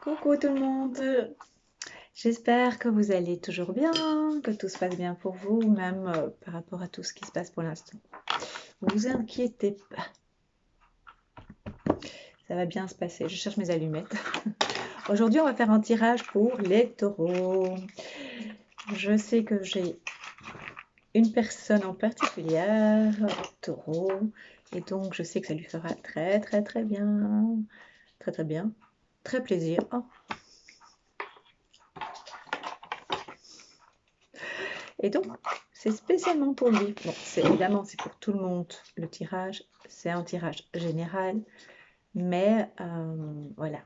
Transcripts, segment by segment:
Coucou tout le monde, j'espère que vous allez toujours bien, que tout se passe bien pour vous, même par rapport à tout ce qui se passe pour l'instant. Ne vous inquiétez pas, ça va bien se passer. Je cherche mes allumettes. Aujourd'hui, on va faire un tirage pour les taureaux. Je sais que j'ai une personne en particulier, taureau, et donc je sais que ça lui fera très bien, très bien, très plaisir. Oh. Et donc, c'est spécialement pour lui. Bon, évidemment, c'est pour tout le monde le tirage. C'est un tirage général. Mais voilà,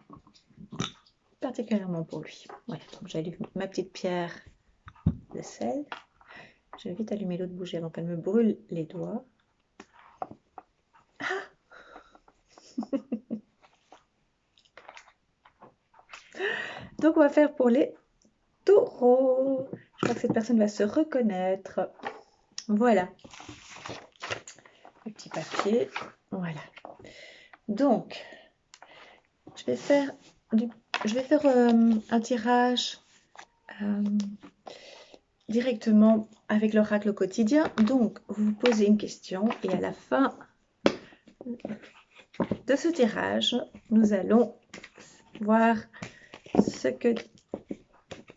particulièrement pour lui. Voilà, donc j'allume ma petite pierre de sel. Je vais vite allumer l'autre bougie avant qu'elle me brûle les doigts. Ah. Donc, on va faire pour les taureaux. Je crois que cette personne va se reconnaître. Voilà. Le petit papier. Voilà. Donc, je vais faire un tirage directement avec l'oracle quotidien. Donc, vous vous posez une question et à la fin de ce tirage, nous allons voir ce que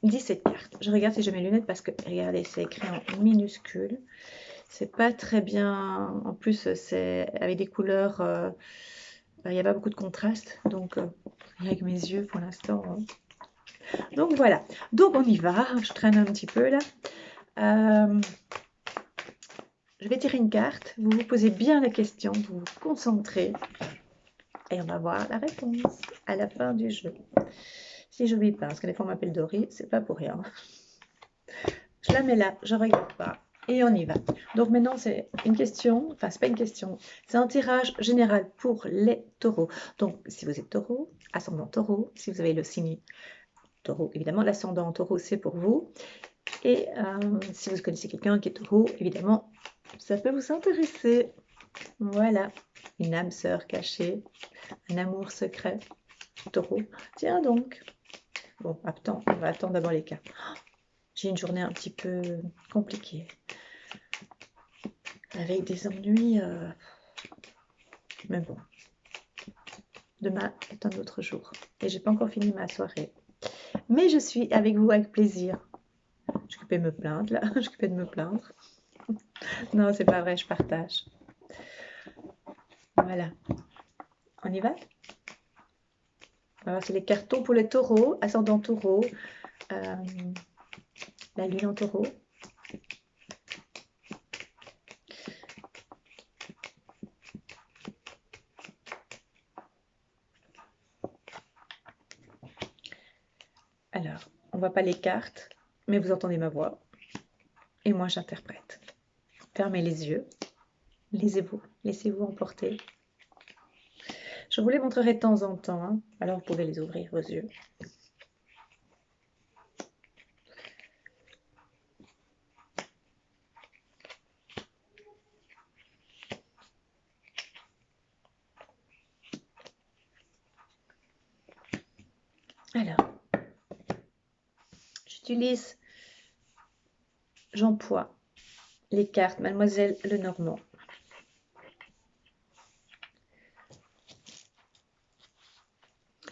dit cette carte. Je regarde si j'ai mes lunettes parce que, regardez, c'est écrit en minuscule. C'est pas très bien. En plus, c'est avec des couleurs. Il n'y a pas beaucoup de contraste. Donc, avec mes yeux pour l'instant. Donc, voilà. Donc, on y va. Je traîne un petit peu là. Je vais tirer une carte, vous vous posez bien la question, vous vous concentrez et on va voir la réponse à la fin du jeu. Si je n'oublie pas, parce que des fois on m'appelle Dory, c'est pas pour rien. Je la mets là, je ne regarde pas et on y va. Donc maintenant c'est une question, enfin c'est pas une question, c'est un tirage général pour les taureaux. Donc si vous êtes taureau, ascendant taureau, si vous avez le signe taureau, évidemment l'ascendant taureau c'est pour vous. Et si vous connaissez quelqu'un qui est taureau, évidemment ça peut vous intéresser. Voilà, une âme sœur cachée, un amour secret, taureau. Tiens donc. Bon, attends, on va attendre d'abord les cas. J'ai une journée un petit peu compliquée. Avec des ennuis. Mais bon. Demain est un autre jour. Et j'ai pas encore fini ma soirée. Mais je suis avec vous avec plaisir. Je suis occupée de me plaindre là. Je suis occupée de me plaindre. Non, c'est pas vrai, je partage. Voilà. On y va? Alors, c'est les cartons pour les taureaux, ascendant taureau, la lune en taureau. Alors, on ne voit pas les cartes, mais vous entendez ma voix. Et moi, j'interprète. Fermez les yeux. Laissez-vous emporter. Je vous les montrerai de temps en temps, hein. Alors vous pouvez les ouvrir, vos yeux. Alors, j'emploie les cartes Mademoiselle Lenormand.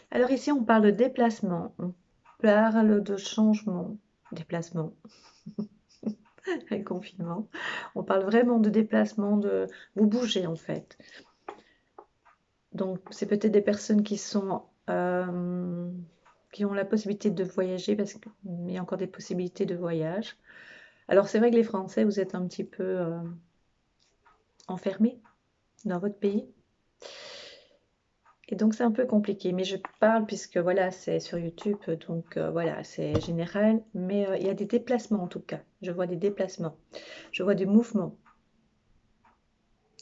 Alors ici, on parle de déplacement, on parle de changement, déplacement, le confinement. On parle vraiment de déplacement, de vous bougez en fait. Donc, c'est peut-être des personnes qui sont qui ont la possibilité de voyager parce qu'il y a encore des possibilités de voyage. Alors, c'est vrai que les Français, vous êtes un petit peu enfermés dans votre pays. Et donc, c'est un peu compliqué. Mais je parle puisque voilà, c'est sur YouTube, donc voilà, c'est général. Mais il y a des déplacements en tout cas. Je vois des déplacements. Je vois des mouvements.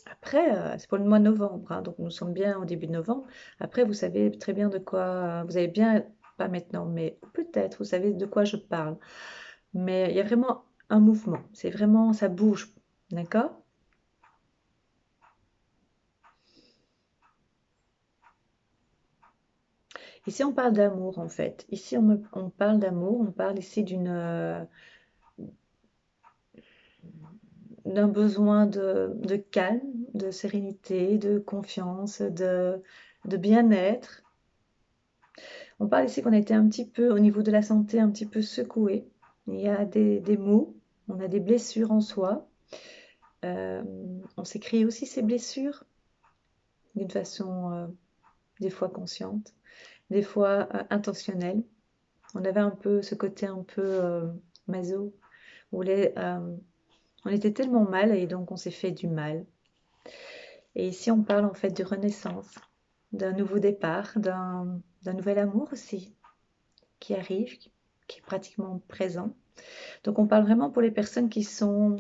Après, c'est pour le mois de novembre, hein, donc nous sommes bien au début de novembre. Après, vous savez très bien de quoi, vous avez bien, pas maintenant, mais peut-être, vous savez de quoi je parle. Mais il y a vraiment un mouvement, c'est vraiment, ça bouge, d'accord? Ici, on parle d'amour, en fait. Ici, on parle d'amour, on parle ici d'un besoin de calme, de sérénité, de confiance, de bien-être. On parle ici qu'on a été un petit peu, au niveau de la santé, un petit peu secoué. Il y a des maux, on a des blessures en soi. On s'est créé aussi ces blessures d'une façon des fois consciente, des fois intentionnelle. On avait un peu ce côté un peu maso, où on était tellement mal et donc on s'est fait du mal. Et ici, on parle en fait de renaissance, d'un nouveau départ, d'un nouvel amour aussi qui arrive, qui est pratiquement présent. Donc on parle vraiment pour les personnes qui ont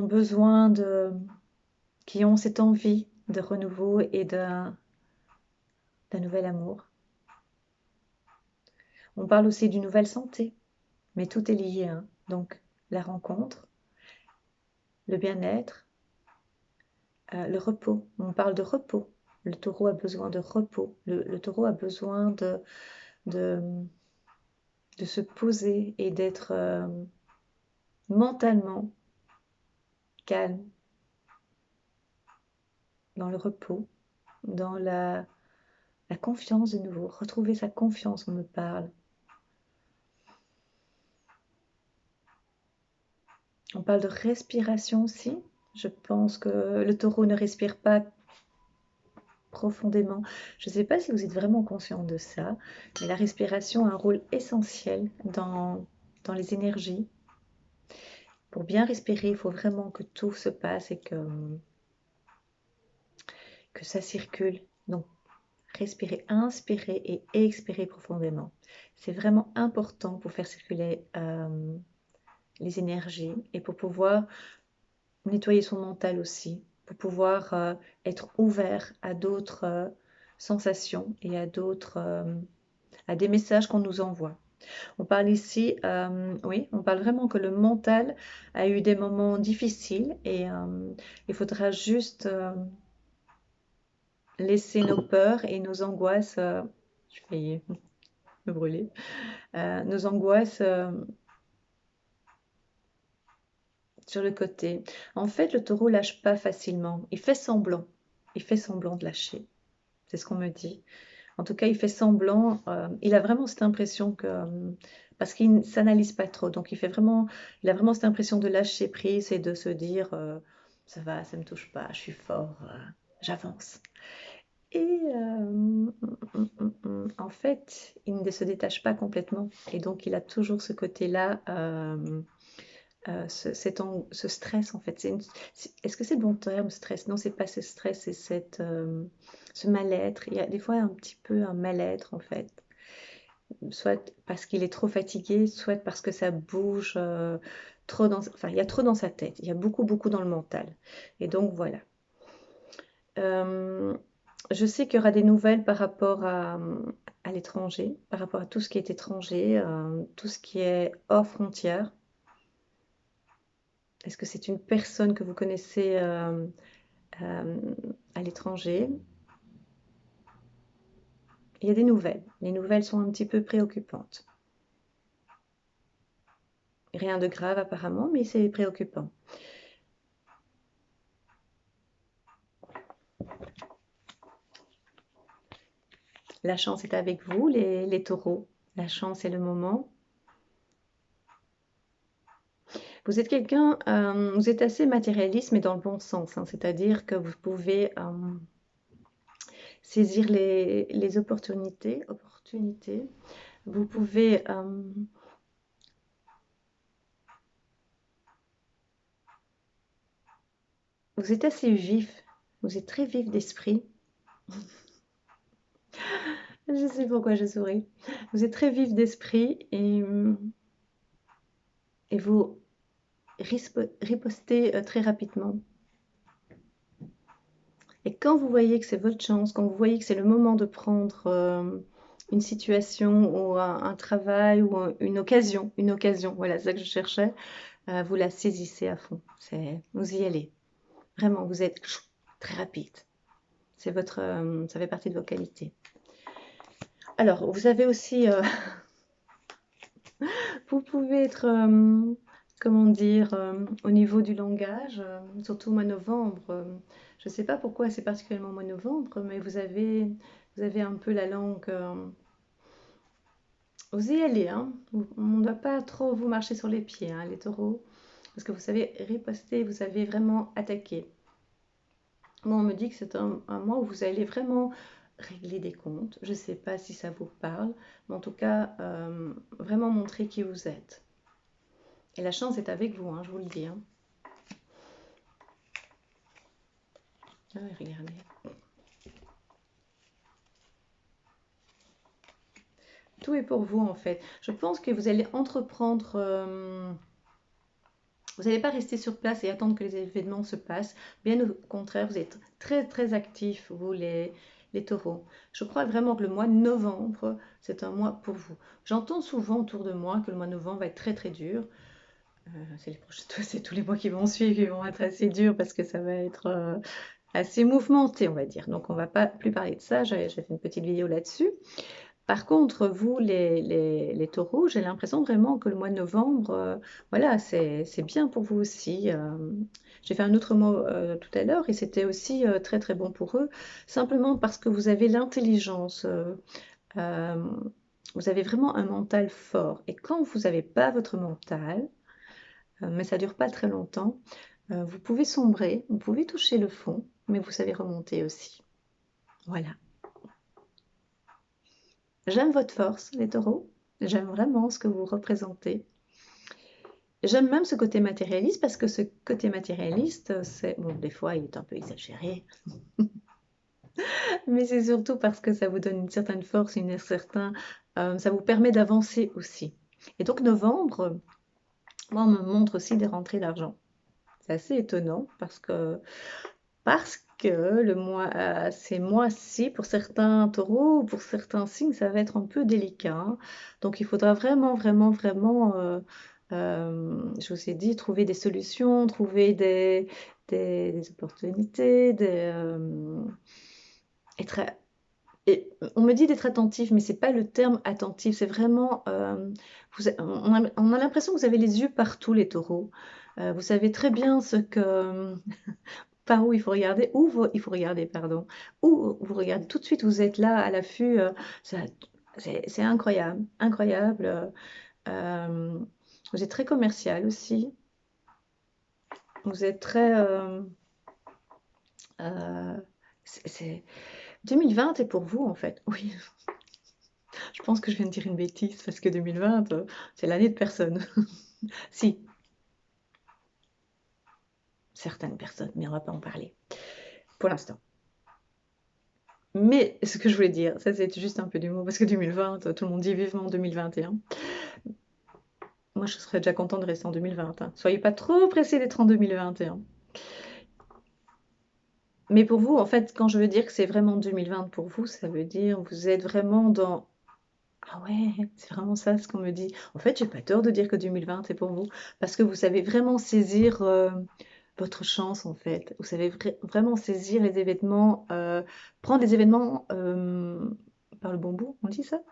besoin qui ont cette envie de renouveau et d'un nouvel amour. On parle aussi d'une nouvelle santé, mais tout est lié, hein. Donc la rencontre, le bien-être, le repos. On parle de repos. Le taureau a besoin de repos. Le taureau a besoin de, de se poser et d'être mentalement calme, dans le repos, dans la confiance de nouveau. Retrouver sa confiance, on me parle. On parle de respiration aussi. Je pense que le taureau ne respire pas profondément. Je ne sais pas si vous êtes vraiment conscient de ça, mais la respiration a un rôle essentiel dans les énergies. Pour bien respirer, il faut vraiment que tout se passe et que ça circule. Donc, respirer, inspirer et expirer profondément. C'est vraiment important pour faire circuler les énergies et pour pouvoir nettoyer son mental aussi, pour pouvoir être ouvert à d'autres sensations et à des messages qu'on nous envoie. On parle ici, oui, on parle vraiment que le mental a eu des moments difficiles et il faudra juste laisser nos peurs et nos angoisses, je vais me brûler, nos angoisses sur le côté. En fait, le taureau lâche pas facilement. Il fait semblant. Il fait semblant de lâcher. C'est ce qu'on me dit. En tout cas, il fait semblant. Il a vraiment cette impression que, parce qu'il ne s'analyse pas trop, donc il a vraiment cette impression de lâcher prise et de se dire, ça va, ça me touche pas, je suis fort, j'avance. Et en fait, il ne se détache pas complètement, et donc il a toujours ce côté-là. Ce stress en fait. Est-ce que c'est le bon terme, stress? Non, c'est pas ce stress, c'est ce mal-être. Il y a des fois un petit peu un mal-être en fait. Soit parce qu'il est trop fatigué, soit parce que ça bouge trop enfin, il y a trop dans sa tête. Il y a beaucoup, beaucoup dans le mental. Et donc voilà. Euh, je sais qu'il y aura des nouvelles par rapport à l'étranger, par rapport à tout ce qui est étranger, tout ce qui est hors frontières. Est-ce que c'est une personne que vous connaissez euh, à l'étranger? Il y a des nouvelles. Les nouvelles sont un petit peu préoccupantes. Rien de grave apparemment, mais c'est préoccupant. La chance est avec vous, les taureaux. La chance est le moment. Vous êtes quelqu'un, vous êtes assez matérialiste, mais dans le bon sens, hein. C'est-à-dire que vous pouvez saisir les opportunités. Vous pouvez vous êtes assez vif, vous êtes très vif d'esprit. Je sais pourquoi je souris. Vous êtes très vif d'esprit et vous ripostez très rapidement. Et quand vous voyez que c'est votre chance, quand vous voyez que c'est le moment de prendre une situation ou un travail ou une occasion, voilà, c'est ça que je cherchais, vous la saisissez à fond. Vous y allez. Vraiment, vous êtes très rapide. Ça fait partie de vos qualités. Alors, vous avez aussi, vous pouvez être, comment dire, au niveau du langage, surtout au mois de novembre. Je ne sais pas pourquoi c'est particulièrement au mois de novembre, mais vous avez un peu la langue. Osez y aller, hein. On ne doit pas trop vous marcher sur les pieds, hein, les taureaux, parce que vous savez riposter, vous savez vraiment attaquer. Moi, on me dit que c'est un mois où vous allez vraiment régler des comptes. Je ne sais pas si ça vous parle, mais en tout cas, vraiment montrer qui vous êtes. Et la chance est avec vous, hein, je vous le dis, hein. Ah ouais, regardez. Tout est pour vous, en fait. Je pense que vous allez entreprendre. Vous n'allez pas rester sur place et attendre que les événements se passent. Bien au contraire, vous êtes très très actifs, vous les taureaux. Je crois vraiment que le mois de novembre, c'est un mois pour vous. J'entends souvent autour de moi que le mois de novembre va être très très dur. C'est tous les mois qui vont suivre qui vont être assez durs parce que ça va être assez mouvementé, on va dire. Donc on va pas plus parler de ça. J'ai fait une petite vidéo là-dessus. Par contre, vous, les taureaux, j'ai l'impression vraiment que le mois de novembre, voilà, c'est bien pour vous aussi. J'ai fait un autre mot tout à l'heure et c'était aussi très très bon pour eux, simplement parce que vous avez l'intelligence, euh, vous avez vraiment un mental fort. Et quand vous n'avez pas votre mental, mais ça dure pas très longtemps, vous pouvez sombrer, vous pouvez toucher le fond, mais vous savez remonter aussi. Voilà. J'aime votre force, les taureaux. J'aime vraiment ce que vous représentez. J'aime même ce côté matérialiste parce que ce côté matérialiste, c'est bon, des fois il est un peu exagéré, mais c'est surtout parce que ça vous donne une certaine force, ça vous permet d'avancer aussi. Et donc novembre, moi, on me montre aussi des rentrées d'argent. C'est assez étonnant parce que ces mois-ci, pour certains taureaux, pour certains signes, ça va être un peu délicat, hein. Donc il faudra vraiment, vraiment, vraiment, je vous ai dit, trouver des solutions, trouver des opportunités, être, on me dit d'être attentif, mais c'est pas le terme attentif, c'est vraiment, on a l'impression que vous avez les yeux partout, les taureaux. Vous savez très bien par où il faut regarder, il faut regarder, pardon, où vous regardez tout de suite, vous êtes là à l'affût, c'est incroyable, incroyable. Euh, vous êtes très commercial aussi, vous êtes très... euh, c'est, c'est- 2020 est pour vous en fait, oui. Je pense que je viens de dire une bêtise parce que 2020, c'est l'année de personne. Si, certaines personnes, mais on va pas en parler pour l'instant. Mais ce que je voulais dire, ça c'est juste un peu d'humour parce que 2020, tout le monde dit vivement 2021. Moi, je serais déjà content de rester en 2020, hein. Soyez pas trop pressés d'être en 2021. Mais pour vous, en fait, quand je veux dire que c'est vraiment 2020 pour vous, ça veut dire vous êtes vraiment dans... Ah ouais, c'est vraiment ça ce qu'on me dit. En fait, j'ai pas tort de dire que 2020 est pour vous, parce que vous savez vraiment saisir votre chance, en fait. Vous savez vraiment saisir les événements, prendre les événements par le bon bout, on dit ça?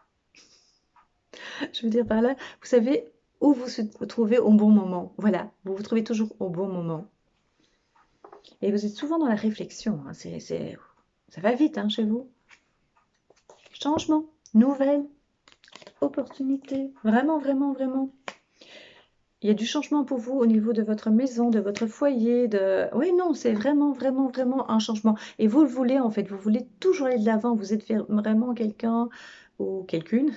Je veux dire par là, vous savez où vous trouvez au bon moment. Voilà, vous vous trouvez toujours au bon moment. Et vous êtes souvent dans la réflexion, hein. Ça va vite, hein, chez vous. Changement, nouvelle, opportunité. Vraiment, vraiment, vraiment. Il y a du changement pour vous au niveau de votre maison, de votre foyer, de... Oui, non, c'est vraiment, vraiment, vraiment un changement. Et vous le voulez, en fait, vous voulez toujours aller de l'avant. Vous êtes vraiment quelqu'un ou quelqu'une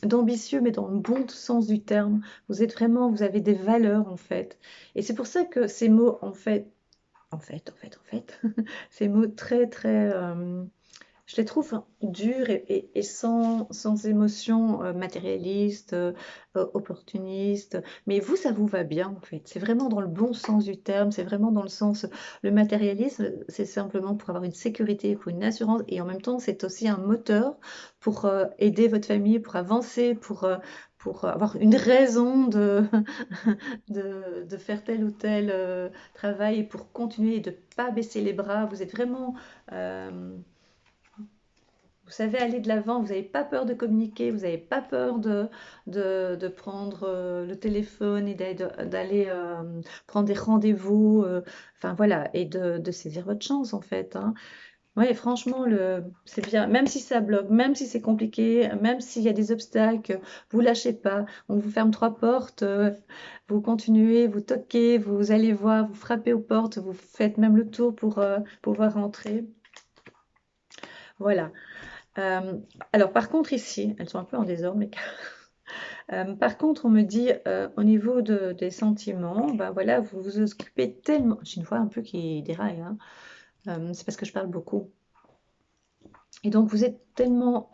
d'ambitieux, mais dans le bon sens du terme. Vous êtes vraiment, vous avez des valeurs, en fait. Et c'est pour ça que ces mots, en fait, ces mots très, très, je les trouve durs et sans émotion matérialiste, opportuniste. Mais vous, ça vous va bien en fait. C'est vraiment dans le bon sens du terme. C'est vraiment dans le sens. Le matérialisme, c'est simplement pour avoir une sécurité, pour une assurance. Et en même temps, c'est aussi un moteur pour aider votre famille, pour avancer, pour avoir une raison de faire tel ou tel travail et pour continuer et de ne pas baisser les bras. Vous êtes vraiment. euh, Vous savez aller de l'avant, vous n'avez pas peur de communiquer, vous n'avez pas peur de prendre le téléphone et d'aller prendre des rendez-vous, enfin voilà, et de saisir votre chance en fait, hein. Ouais, franchement, c'est bien. Même si ça bloque, même si c'est compliqué, même s'il y a des obstacles, vous lâchez pas. On vous ferme 3 portes, vous continuez, vous toquez, vous allez voir, vous frappez aux portes, vous faites même le tour pour pouvoir rentrer. Voilà. Euh, alors, par contre, ici, elles sont un peu en désordre, mais par contre, on me dit au niveau des sentiments, ben voilà, vous vous occupez tellement. J'ai une voix un peu qui déraille, hein. C'est parce que je parle beaucoup. Et donc, vous êtes tellement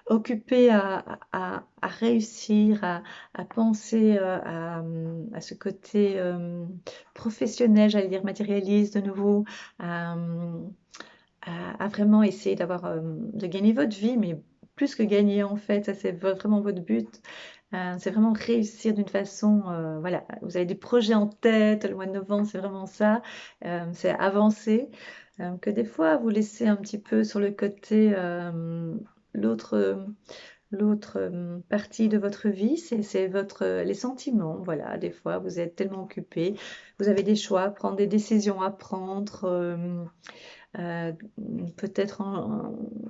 occupé à réussir, à penser à ce côté professionnel, j'allais dire matérialiste de nouveau, à, à vraiment essayer de gagner votre vie, mais plus que gagner en fait, ça c'est vraiment votre but. C'est vraiment réussir d'une façon, voilà, vous avez des projets en tête, le mois de novembre, c'est vraiment ça, c'est avancer, que des fois vous laissez un petit peu sur le côté l'autre partie de votre vie, c'est les sentiments, voilà, des fois vous êtes tellement occupé, vous avez des choix à prendre, des décisions à prendre, euh, peut-être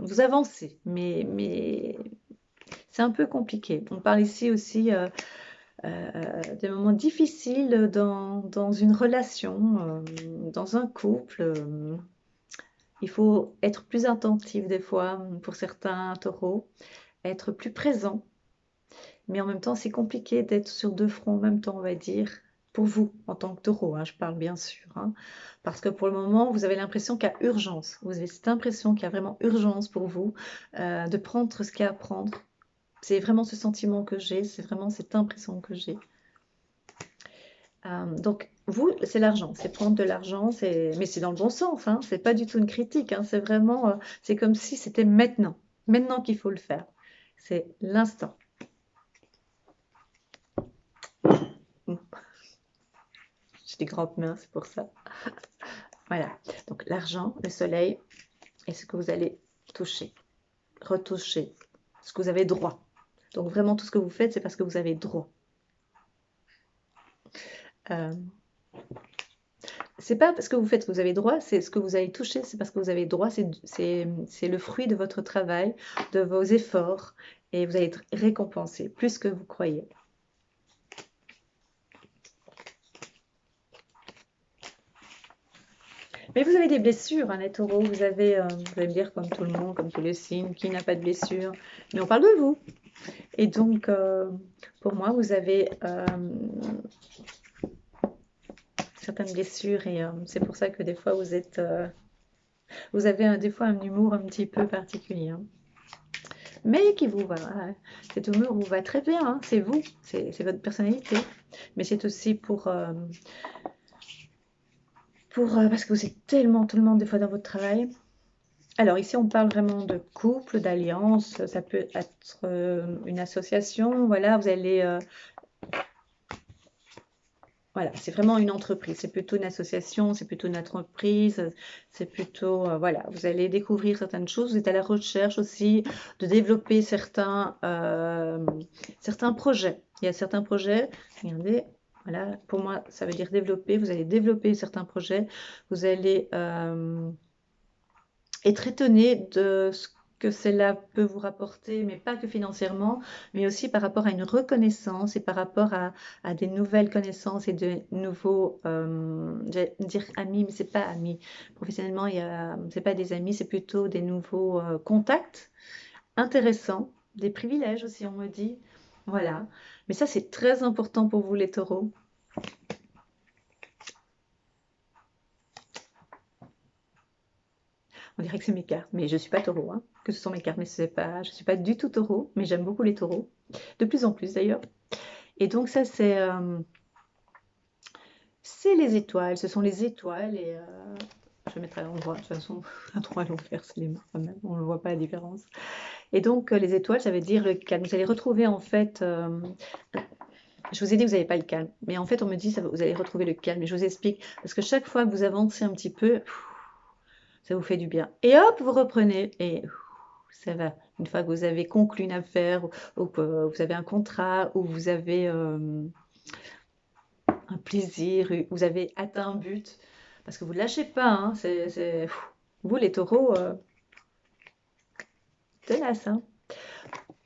vous avancez, mais c'est un peu compliqué. On parle ici aussi des moments difficiles dans une relation, dans un couple. Il faut être plus attentif des fois pour certains taureaux, être plus présent. Mais en même temps, c'est compliqué d'être sur 2 fronts en même temps, on va dire, pour vous, en tant que taureau, hein, je parle bien sûr, hein. Parce que pour le moment, vous avez l'impression qu'il y a urgence. Vous avez cette impression qu'il y a vraiment urgence pour vous de prendre ce qu'il y a à prendre. C'est vraiment ce sentiment que j'ai, c'est vraiment cette impression que j'ai. Donc, vous, c'est l'argent, c'est prendre de l'argent, mais c'est dans le bon sens, hein, c'est pas du tout une critique, hein, c'est vraiment, c'est comme si c'était maintenant qu'il faut le faire. C'est l'instant. J'ai des grandes mains, c'est pour ça. Voilà. Donc, l'argent, le soleil, et ce que vous allez toucher, retoucher, ce que vous avez droit. Donc, vraiment, tout ce que vous faites, c'est parce que vous avez droit. Euh, c'est pas parce que vous faites que vous avez droit, c'est ce que vous allez toucher, c'est parce que vous avez droit, c'est le fruit de votre travail, de vos efforts, et vous allez être récompensé, plus que vous croyez. Mais vous avez des blessures, hein, les taureaux, vous allez me dire comme tout le monde, comme tous les signes, qui n'a pas de blessures, mais on parle de vous. Et donc, pour moi, vous avez certaines blessures, et c'est pour ça que des fois, vous avez des fois un humour un petit peu particulier, hein. Mais qui vous va. Cet humour vous va très bien, hein, c'est vous, c'est votre personnalité. Mais c'est aussi parce que vous êtes tellement des fois dans votre travail. Alors ici, on parle vraiment de couple, d'alliance. Ça peut être une association. Voilà, vous allez. Voilà, c'est vraiment une entreprise. C'est plutôt une association, c'est plutôt une entreprise. C'est plutôt. Voilà, vous allez découvrir certaines choses. Vous êtes à la recherche aussi de développer certains projets. Il y a certains projets. Regardez. Voilà, pour moi, ça veut dire développer. Vous allez développer certains projets. Vous allez être étonné de ce que cela peut vous rapporter, mais pas que financièrement, mais aussi par rapport à une reconnaissance et par rapport à des nouvelles connaissances et de nouveaux, j'allais dire amis, mais c'est pas amis. Professionnellement, c'est pas des amis, c'est plutôt des nouveaux contacts intéressants, des privilèges aussi, on me dit. Voilà. Mais ça, c'est très important pour vous, les taureaux. On dirait que c'est mes cartes, mais je ne suis pas taureau, hein. Que ce sont mes cartes, mais je ne suis pas du tout taureau, mais j'aime beaucoup les taureaux, de plus en plus d'ailleurs. Et donc ça, c'est les étoiles, ce sont les étoiles, et je vais mettre à l'endroit, de toute façon, un 3 à l'envers, c'est les mains quand même, on ne voit pas la différence. Et donc les étoiles, ça veut dire le calme. Vous allez retrouver en fait, je vous ai dit que vous n'avez pas le calme, mais en fait on me dit que vous allez retrouver le calme, et je vous explique, parce que chaque fois que vous avancez un petit peu, ça vous fait du bien. Et hop, vous reprenez et ça va. Une fois que vous avez conclu une affaire ou que vous avez un contrat ou vous avez un plaisir, vous avez atteint un but, parce que vous ne lâchez pas, hein, vous les taureaux, tenace, hein.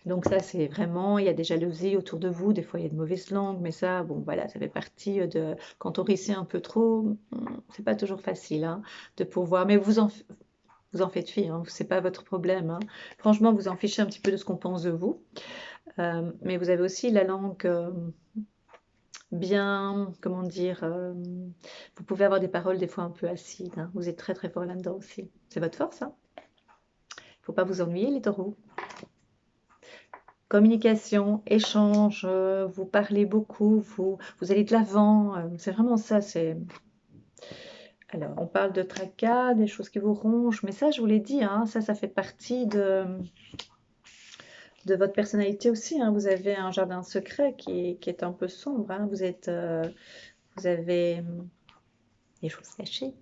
Donc ça, c'est vraiment, il y a des jalousies autour de vous, des fois il y a de mauvaises langues, mais ça, bon voilà, ça fait partie de, quand on réussit un peu trop, c'est pas toujours facile hein, de pouvoir, mais vous en faites fi, hein, c'est pas votre problème, hein. Franchement, vous en fichez un petit peu de ce qu'on pense de vous. Mais vous avez aussi la langue bien, comment dire, vous pouvez avoir des paroles des fois un peu acides, hein. Vous êtes très très fort là-dedans aussi. C'est votre force, hein. Faut pas vous ennuyer les taureaux. Communication, échange, vous parlez beaucoup, vous allez de l'avant, c'est vraiment ça. Alors, on parle de tracas, des choses qui vous rongent, mais ça, je vous l'ai dit, hein, ça fait partie de votre personnalité aussi, hein. Vous avez un jardin secret qui est un peu sombre, hein. Vous avez des choses cachées.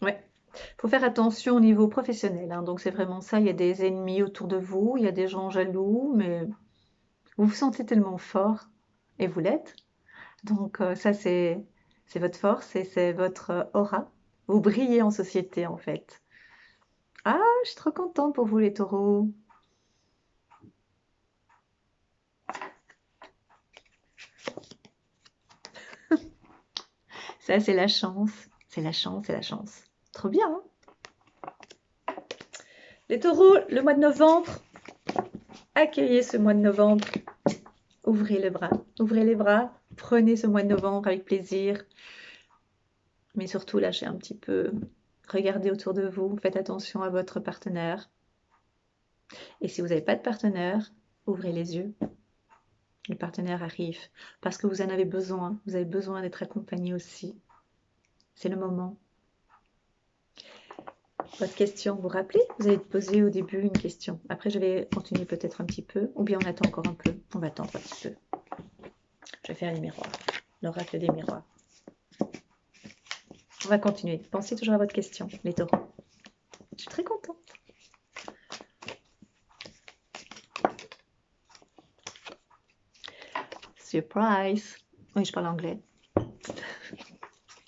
Ouais. Faut faire attention au niveau professionnel, hein. Donc c'est vraiment ça, il y a des ennemis autour de vous, il y a des gens jaloux, mais vous vous sentez tellement fort, et vous l'êtes. Donc ça c'est votre force et c'est votre aura. Vous brillez en société en fait. Ah, je suis trop contente pour vous les taureaux. Ça c'est la chance, c'est la chance, c'est la chance. Trop bien, hein? Les taureaux, le mois de novembre, accueillez ce mois de novembre. Ouvrez les bras, prenez ce mois de novembre avec plaisir, mais surtout lâchez un petit peu, regardez autour de vous, faites attention à votre partenaire. Et si vous n'avez pas de partenaire, ouvrez les yeux, le partenaire arrive, parce que vous en avez besoin d'être accompagné aussi. C'est le moment. Votre question, vous vous rappelez? Vous avez posé au début une question. Après, je vais continuer peut-être un petit peu, ou bien on attend encore un peu. On va attendre un petit peu. Je vais faire les miroirs, l'oracle des miroirs. On va continuer. Pensez toujours à votre question, les taureaux. Je suis très contente. Surprise. Oui, je parle anglais.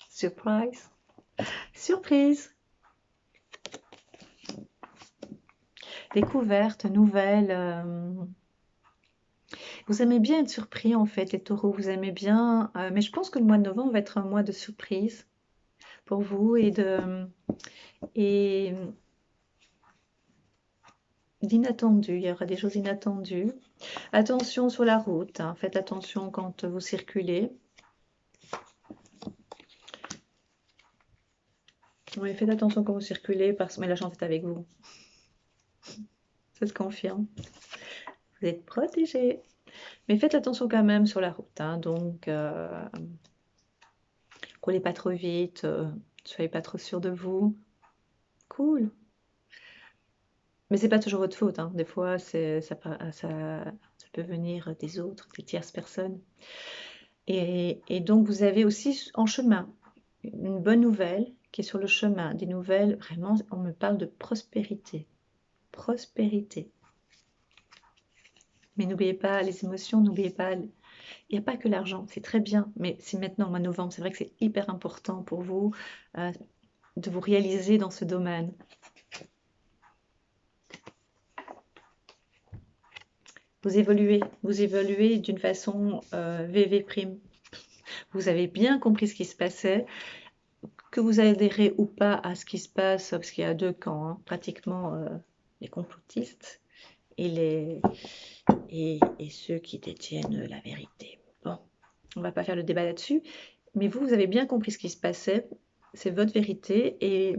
Surprise. Surprise. Découverte, nouvelle. Vous aimez bien être surpris en fait, les taureaux. Vous aimez bien. Mais je pense que le mois de novembre va être un mois de surprise pour vous et d'inattendu. Il y aura des choses inattendues. Attention sur la route, hein. Faites attention quand vous circulez. Oui, faites attention quand vous circulez, mais la chance est avec vous. Ça se confirme. Vous êtes protégés. Mais faites attention quand même sur la route, hein. Donc, roulez pas trop vite, soyez pas trop sûr de vous. Cool. Mais c'est pas toujours votre faute, hein. Des fois, ça peut venir des autres, des tierces personnes. Et donc, vous avez aussi en chemin une bonne nouvelle qui est sur le chemin. Des nouvelles, vraiment, on me parle de prospérité. Prospérité. Mais n'oubliez pas les émotions, n'oubliez pas, il n'y a pas que l'argent, c'est très bien. Mais c'est maintenant, au mois de novembre, c'est vrai que c'est hyper important pour vous de vous réaliser dans ce domaine. Vous évoluez d'une façon VV prime. Vous avez bien compris ce qui se passait, que vous adhérez ou pas à ce qui se passe, parce qu'il y a deux camps, hein, pratiquement les complotistes et ceux qui détiennent la vérité. Bon, on va pas faire le débat là-dessus, mais vous avez bien compris ce qui se passait, c'est votre vérité et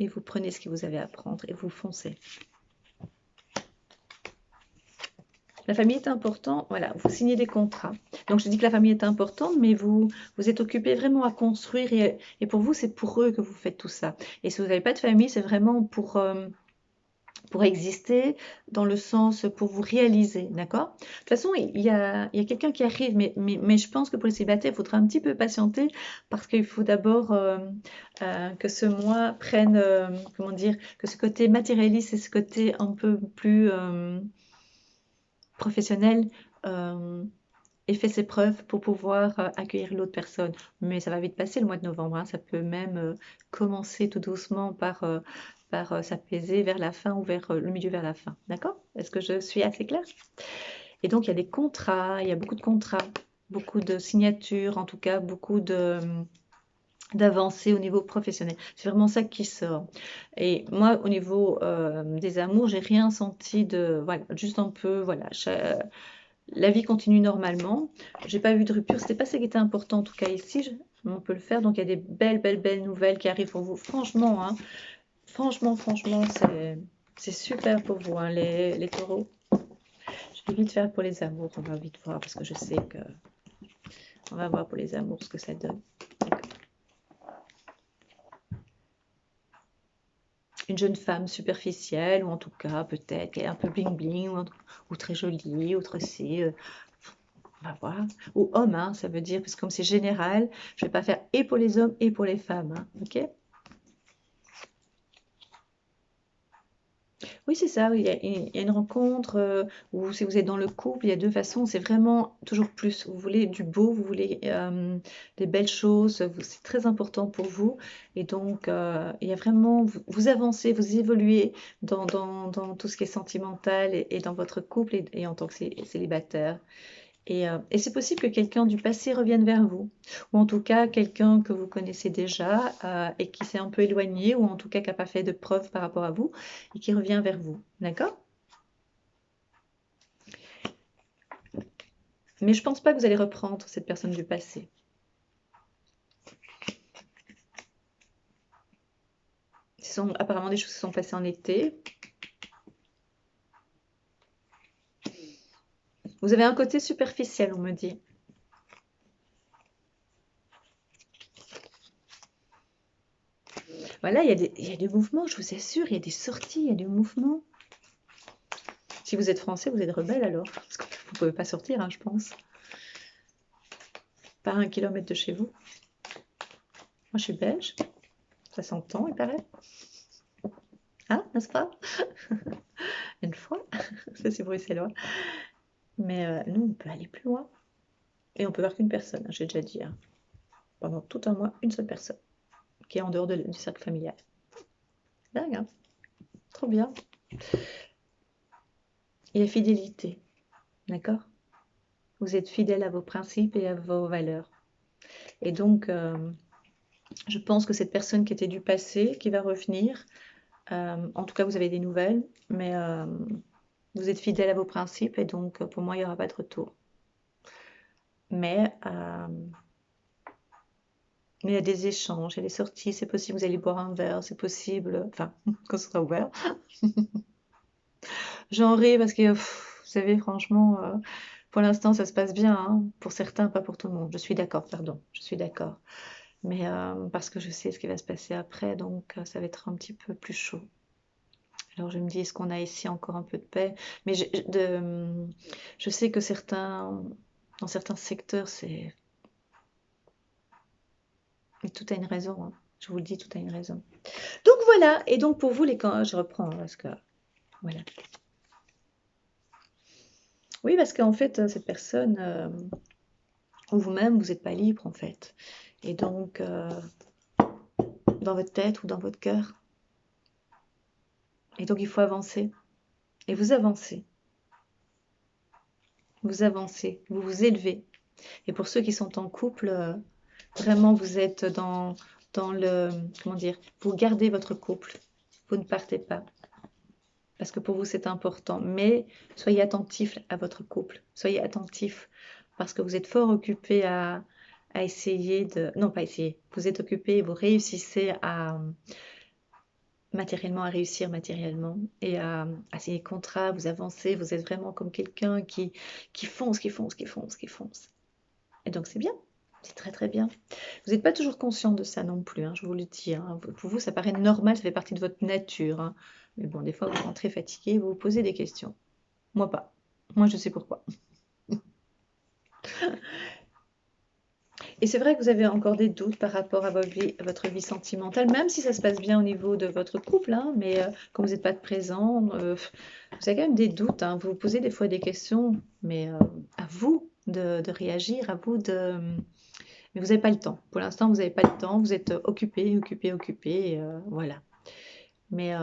vous prenez ce que vous avez à prendre et vous foncez. La famille est importante, voilà, vous signez des contrats. Donc je dis que la famille est importante, mais vous êtes occupé vraiment à construire et pour vous, c'est pour eux que vous faites tout ça. Et si vous n'avez pas de famille, c'est vraiment pour pour exister, dans le sens pour vous réaliser, d'accord? De toute façon, il y a quelqu'un qui arrive, mais je pense que pour les célibataires, il faudra un petit peu patienter parce qu'il faut d'abord que ce moi prenne, comment dire, que ce côté matérialiste et ce côté un peu plus professionnel ait fait ses preuves pour pouvoir accueillir l'autre personne. Mais ça va vite passer le mois de novembre, hein. Ça peut même commencer tout doucement par s'apaiser vers la fin ou vers le milieu vers la fin. D'accord? Est-ce que je suis assez claire? Et donc, il y a des contrats, il y a beaucoup de contrats, beaucoup de signatures, en tout cas, beaucoup d'avancées au niveau professionnel. C'est vraiment ça qui sort. Et moi, au niveau des amours, j'ai rien senti de... Voilà, juste un peu, voilà. La vie continue normalement. J'ai pas vu de rupture. C'était pas ça qui était important, en tout cas ici. On peut le faire. Donc, il y a des belles, belles, belles nouvelles qui arrivent pour vous. Franchement, hein, franchement, c'est super pour vous, hein, les taureaux. Je vais vite faire pour les amours. On va vite voir parce que je sais que... On va voir pour les amours ce que ça donne. Une jeune femme superficielle, ou en tout cas, peut-être, qui est un peu bling-bling, ou très jolie, ou très si... on va voir. Ou homme, hein, ça veut dire, parce que comme c'est général, je ne vais pas faire et pour les hommes et pour les femmes. Hein, ok? Oui, c'est ça. Oui, il y a une rencontre où si vous êtes dans le couple, il y a deux façons. C'est vraiment toujours plus. Vous voulez du beau, vous voulez des belles choses. C'est très important pour vous. Et donc, il y a vraiment, vous avancez, vous évoluez dans tout ce qui est sentimental et dans votre couple et en tant que célibataire. Et c'est possible que quelqu'un du passé revienne vers vous, ou en tout cas quelqu'un que vous connaissez déjà et qui s'est un peu éloigné, ou en tout cas qui n'a pas fait de preuves par rapport à vous, et qui revient vers vous. D'accord? Mais je ne pense pas que vous allez reprendre cette personne du passé. Ce sont apparemment des choses qui se sont passées en été. Vous avez un côté superficiel, on me dit. Voilà, il y a des mouvements, je vous assure, il y a des sorties, il y a des mouvements. Si vous êtes français, vous êtes rebelle alors, parce que vous ne pouvez pas sortir, hein, je pense. Pas à 1 kilomètre de chez vous. Moi, je suis belge, ça s'entend, il paraît. Hein, n'est-ce pas? Une fois, ça c'est bruxellois. Mais nous, on peut aller plus loin. Et on peut voir qu'une personne, hein, j'ai déjà dit. Hein. Pendant tout un mois, une seule personne qui est en dehors du cercle familial. Dingue, hein? Trop bien. Et la fidélité, d'accord? Vous êtes fidèle à vos principes et à vos valeurs. Et donc, je pense que cette personne qui était du passé, qui va revenir, en tout cas, vous avez des nouvelles, mais vous êtes fidèle à vos principes et donc, pour moi, il n'y aura pas de retour. Mais il y a des échanges, il y a des sorties, c'est possible, vous allez boire un verre, c'est possible, enfin, quand ce sera ouvert. J'en ris parce que, vous savez, franchement, pour l'instant, ça se passe bien, hein. Pour certains, pas pour tout le monde. Je suis d'accord, pardon, je suis d'accord. Mais parce que je sais ce qui va se passer après, donc ça va être un petit peu plus chaud. Alors je me dis, est-ce qu'on a ici encore un peu de paix? Mais je sais que dans certains secteurs, c'est... Mais tout a une raison, hein. Je vous le dis, tout a une raison. Donc voilà, et donc pour vous, les camps, je reprends, hein, parce que... Voilà. Oui, parce qu'en fait, cette personne, ou vous-même, vous n'êtes pas libre, en fait. Et donc, dans votre tête ou dans votre cœur. Et donc, il faut avancer. Et vous avancez. Vous avancez. Vous vous élevez. Et pour ceux qui sont en couple, vraiment, vous êtes dans le... Comment dire? Vous gardez votre couple. Vous ne partez pas. Parce que pour vous, c'est important. Mais soyez attentif à votre couple. Soyez attentif. Parce que vous êtes fort occupé à essayer de... Non, pas essayer. Vous êtes occupé et vous réussissez à matériellement, à réussir matériellement et à signer contrat, vous avancez, vous êtes vraiment comme quelqu'un qui fonce, qui fonce, qui fonce, qui fonce. Et donc c'est bien, c'est très très bien. Vous n'êtes pas toujours conscient de ça non plus, hein, je vous le dis. Hein. Pour vous, ça paraît normal, ça fait partie de votre nature. Hein. Mais bon, des fois, vous rentrez fatigué, vous vous posez des questions. Moi, pas. Moi, je sais pourquoi. Et c'est vrai que vous avez encore des doutes par rapport à votre vie sentimentale, même si ça se passe bien au niveau de votre couple, hein, mais quand vous n'êtes pas présent, vous avez quand même des doutes, hein, vous vous posez des fois des questions, mais à vous de réagir, à vous de... Mais vous n'avez pas le temps. Pour l'instant, vous n'avez pas le temps, vous êtes occupé, occupé, occupé, voilà. Mais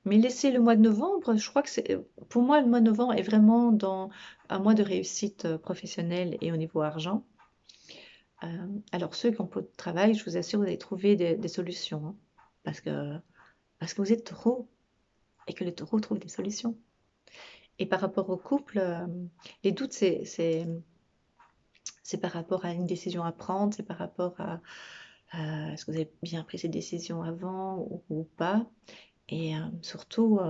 laissez le mois de novembre, je crois que c'est... Pour moi, le mois de novembre est vraiment dans un mois de réussite professionnelle et au niveau argent. Alors, ceux qui ont peu de travail, je vous assure, vous allez trouver des solutions, hein, parce que vous êtes taureau et que les taureaux trouvent des solutions. Et par rapport au couple, les doutes, c'est par rapport à une décision à prendre, c'est par rapport à est-ce que vous avez bien pris cette décision avant ou pas. Et surtout,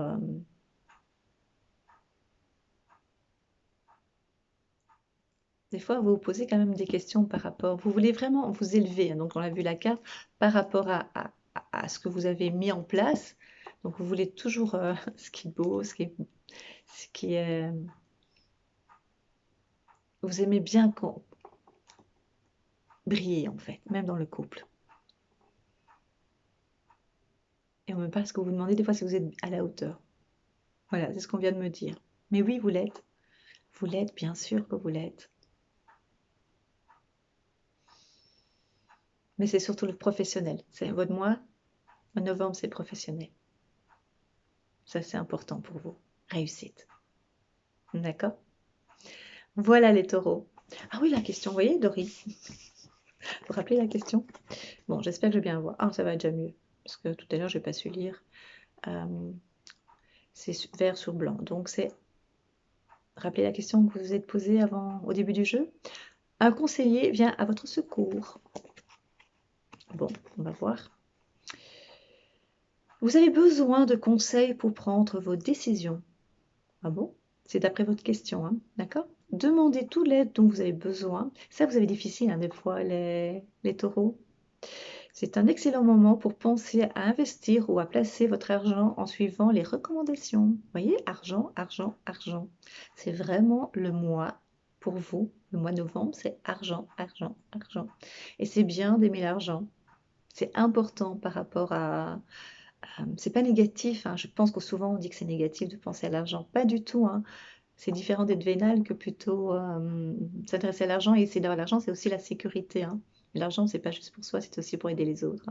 des fois, vous vous posez quand même des questions par rapport. Vous voulez vraiment vous élever, hein, donc on a vu la carte, par rapport à ce que vous avez mis en place. Donc vous voulez toujours ce qui est beau, ce qui est. Vous aimez bien briller en fait, même dans le couple. Et on ne même pas ce que vous demandez des fois si vous êtes à la hauteur. Voilà, c'est ce qu'on vient de me dire. Mais oui, vous l'êtes. Vous l'êtes, bien sûr que vous l'êtes. Mais c'est surtout le professionnel. C'est votre mois, en novembre, c'est professionnel. Ça, c'est important pour vous. Réussite. D'accord? Voilà les taureaux. Ah oui, la question, vous voyez, Doris? Vous vous rappelez la question? Bon, j'espère que je vais bien voir. Ah, ça va déjà mieux. Parce que tout à l'heure, je n'ai pas su lire. C'est vert sur blanc. Donc, c'est... Rappelez la question que vous vous êtes posée au début du jeu. Un conseiller vient à votre secours. Bon, on va voir. Vous avez besoin de conseils pour prendre vos décisions. Ah bon? C'est d'après votre question, hein? D'accord? Demandez toute l'aide dont vous avez besoin. Ça, vous avez difficile, hein, des fois, les taureaux. C'est un excellent moment pour penser à investir ou à placer votre argent en suivant les recommandations. Vous voyez, argent, argent, argent. C'est vraiment le mois pour vous. Le mois de novembre, c'est argent, argent, argent. Et c'est bien d'aimer l'argent. C'est important par rapport à... c'est pas négatif, hein. Je pense que souvent on dit que c'est négatif de penser à l'argent. Pas du tout, hein. C'est différent d'être vénal que plutôt s'intéresser à l'argent. Et essayer d'avoir l'argent, c'est aussi la sécurité, hein. L'argent, c'est pas juste pour soi, c'est aussi pour aider les autres,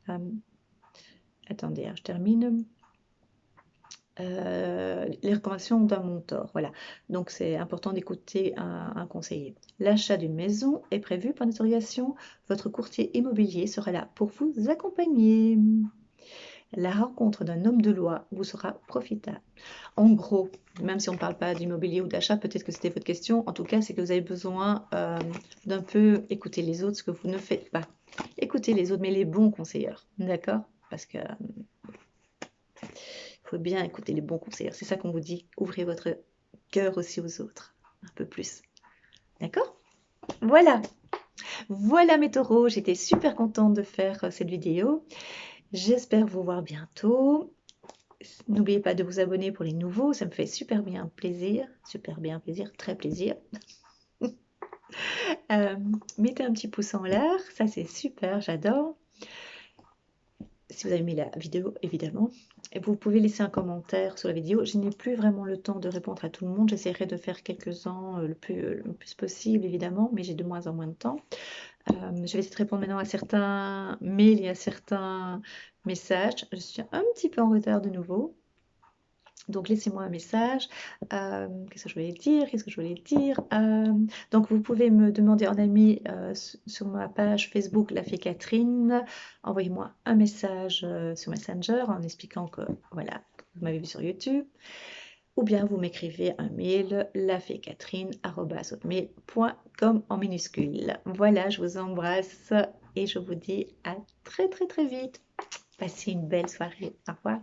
hein. Attendez, hein, je termine. Les recommandations d'un mentor, voilà. Donc c'est important d'écouter un conseiller. L'achat d'une maison est prévu par l'interrogation. Votre courtier immobilier sera là pour vous accompagner. La rencontre d'un homme de loi vous sera profitable. En gros, même si on ne parle pas d'immobilier ou d'achat, peut-être que c'était votre question. En tout cas, c'est que vous avez besoin d'un peu écouter les autres, ce que vous ne faites pas. Écoutez les autres, mais les bons conseillers, d'accord? Parce que il faut bien écouter les bons conseillers. C'est ça qu'on vous dit. Ouvrez votre cœur aussi aux autres, un peu plus. D'accord? Voilà. Voilà mes taureaux. J'étais super contente de faire cette vidéo. J'espère vous voir bientôt. N'oubliez pas de vous abonner pour les nouveaux, ça me fait super bien plaisir, très plaisir. Mettez un petit pouce en l'air, ça c'est super, j'adore. Si vous avez aimé la vidéo, évidemment. Et vous pouvez laisser un commentaire sur la vidéo. Je n'ai plus vraiment le temps de répondre à tout le monde. J'essaierai de faire quelques-uns le plus possible, évidemment, mais j'ai de moins en moins de temps. Je vais essayer de répondre maintenant à certains mails et à certains messages. Je suis un petit peu en retard de nouveau. Donc laissez-moi un message. Qu'est-ce que je voulais dire? Donc vous pouvez me demander en ami sur ma page Facebook La Fée Catherine. Envoyez-moi un message sur Messenger en expliquant que voilà, vous m'avez vu sur YouTube. Ou bien vous m'écrivez un mail lafecatherine@hotmail.com en minuscule. Voilà, je vous embrasse et je vous dis à très très très vite. Passez une belle soirée. Au revoir.